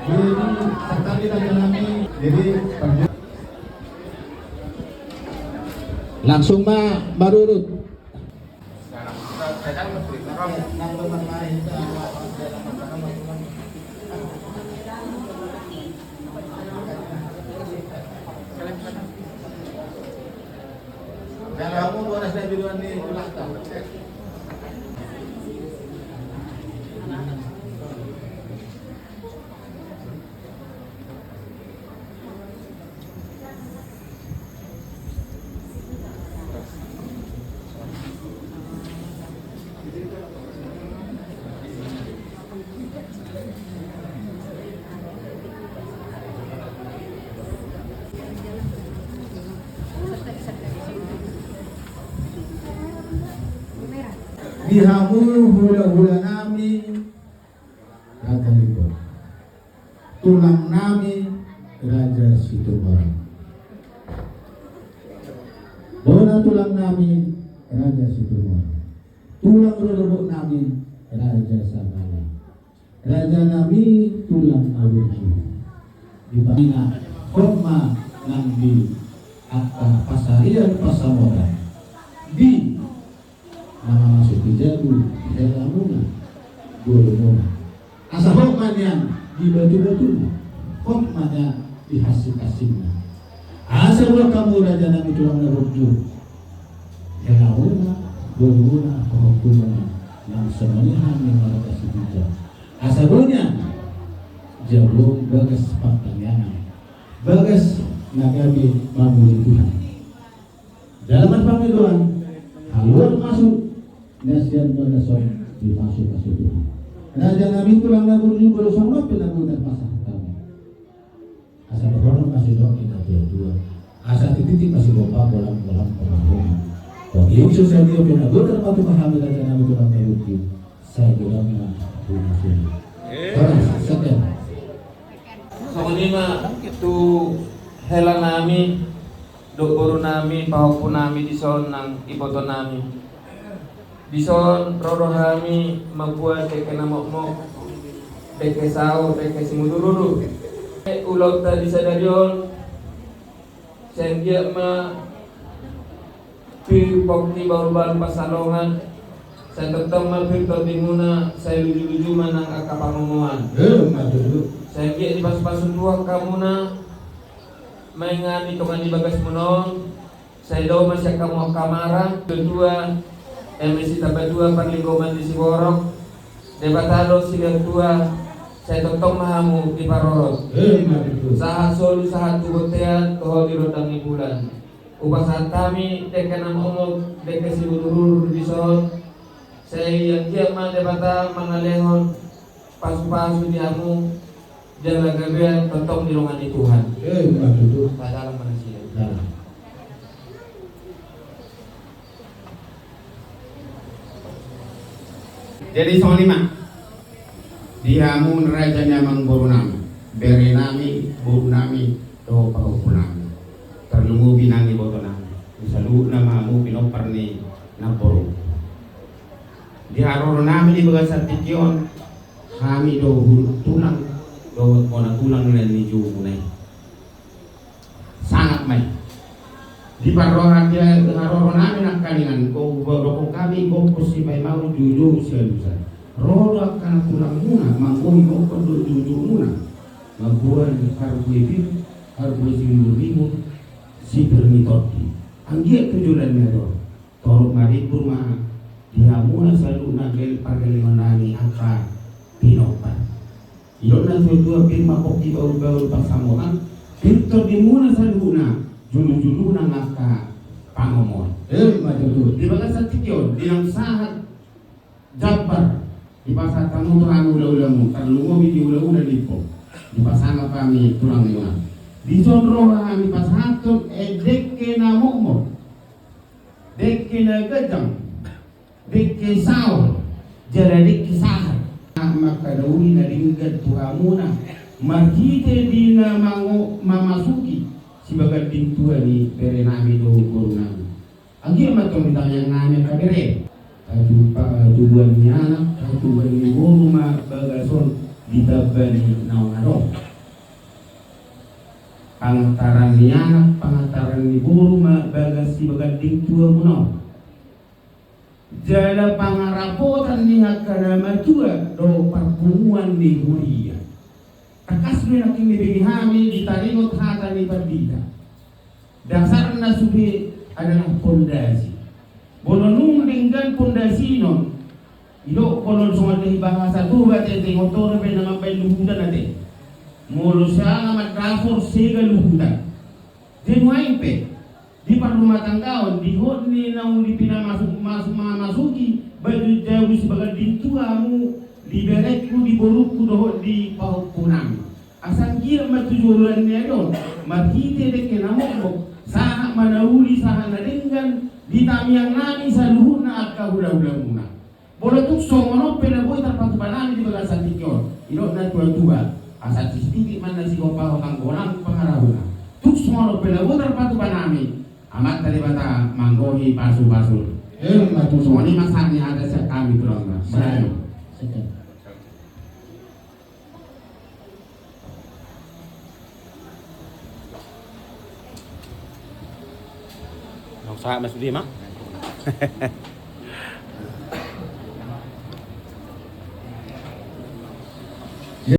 Jadi serta kita jalani. Jadi langsung barurut. Kamu boleh saya duluan di belakang. Dihamu hula-hula nami Raja Lipo, tulang nami Raja Situbondo. Bona tulang nami Raja Situbondo, tulang lulubuk nami Raja Sabala, Raja nami tulang Awurju. Di bawah Homa Ngambi Akka Pasarian Pasamoda di nama masuk Jabu, Helamuna, Golomona. Asa hokmannya di batu-batu, hokmannya di hasil-hasilnya. Asa buat kamu Raja Nabi tulang Awurju, Helamuna, Golomona, Hokkumona, yang semanihan yang mereka sebutkan. Asa buatnya Jabu bagas pangtangan, bagas nagabi mamuli Tuhan. Dalam pamiluan, haluan masuk nasihat bagason dimasuk Tuhan. Raja Nabi tulang Awurju baru sama penabutan pasang kami. Asa berhormat masih doa kita dua. Asa titik masih bapak bolam pengalaman. Kalau Yesus saya dia penabutan patu pahami Raja Nabi tulang Awurju. Saya bilangnya bunasuni. Sekian. Soalnya itu hela nami, dokoro nami, pahopo nami dison nang iboto nami. Dison rodo nami membuat teke namok teke sao, teke simudururu. Ulau tadi sadarion, sengia ma pi pokti baru pasalongan. Saya tetap mampir ke timuna, saya luju-luju manang akapangomoan. Saya giat di pas-pasun tua kamuna, maingan hitungan di bagas menon. Saya daw masih kamu kamara, kedua emisi tambah dua panlinggoman di Siborok. Debatado silang dua, saya tetap mahamu di Parorot. Sahat solu sahat tubotean, toho di rodang bulan. Upasan kami dekan nama omog, dekan si budurur di son. Saya yang dia mandebata mangalehon pasu-pasu diamu jaga gabean tetap di ruangan di Tuhan. Dalam manusia. Jadi soal 5 diamu rajanya mangburu nami beri nami buru nami do pahupu nami terlungu binangi boto nami misalu namamu pinoparni naboru di haroro nami di bagasar tikion kami do tulang do kona tulang nila ni jumunay sangat may di parohan dia haroro nami nakalingan ko rokong kami bongkos si may mau jujur siya roda kana tulang muna mangkoi bongkos do jujur muna magbuan harbuipin harbuipin si permitoti anggia tujulan medo torok maripur mah dia muna selalu nagel pagaliman nami angka pinopan. Iyo na dua pirma pokti baru-baru pasamoan. Pinto di muna selalu na julu-julu na angka pangomon. Maju di bagas satikyon di nang sahat jabar di pasar kamu terang ulah-ulamu terlungo di ulah-ulah lipo di pasanga kami turang liwan. Di sonro kami pasaton dekke na mokmo dekke na gajang Deke sao jadi kisah maka dawi na dinggat tuhamuna markite di na mamasuki sebagai pintua ni bere nami do guru nami agi matong ditanya nami kabere tujuan ni anak tujuan ni guru ma bagason ditabani naunaro pangantaran ni anak pangantaran ni buru bagasi bagading tua muno jala pangarapotan ni hakana matua do perpunguan ni huria takas ni nakin ni bihami ditaringot hata ni perdita dasarna subi adalah pondasi bolonung dengan pondasi non ilo kolon sumatih bahasa tu bate te motor pe nama pe luhudan ate mulu siya magdafur sega luhudan jenuain pe di rumah tanggaon di hot ni naung di masuki baju jauh sebagai dintuamu liberekku di boruku dohot di paupunam asal kira matujuran ni adon marhite deke namok saha manauli saha nadengan di tamiang nami saluhuna akka hula-hula muna boleh tuk songono pena boy terpatu banami di bagasan tikor ilo na tua asal titik mana si kopa kang golang pangarahuna tuk songono pena boy terpatu banami amat tadi bata manggohi pasu-pasu matu semua ini masaknya ada siap kami tulang berani Nggak usah Mas Budi, Mak.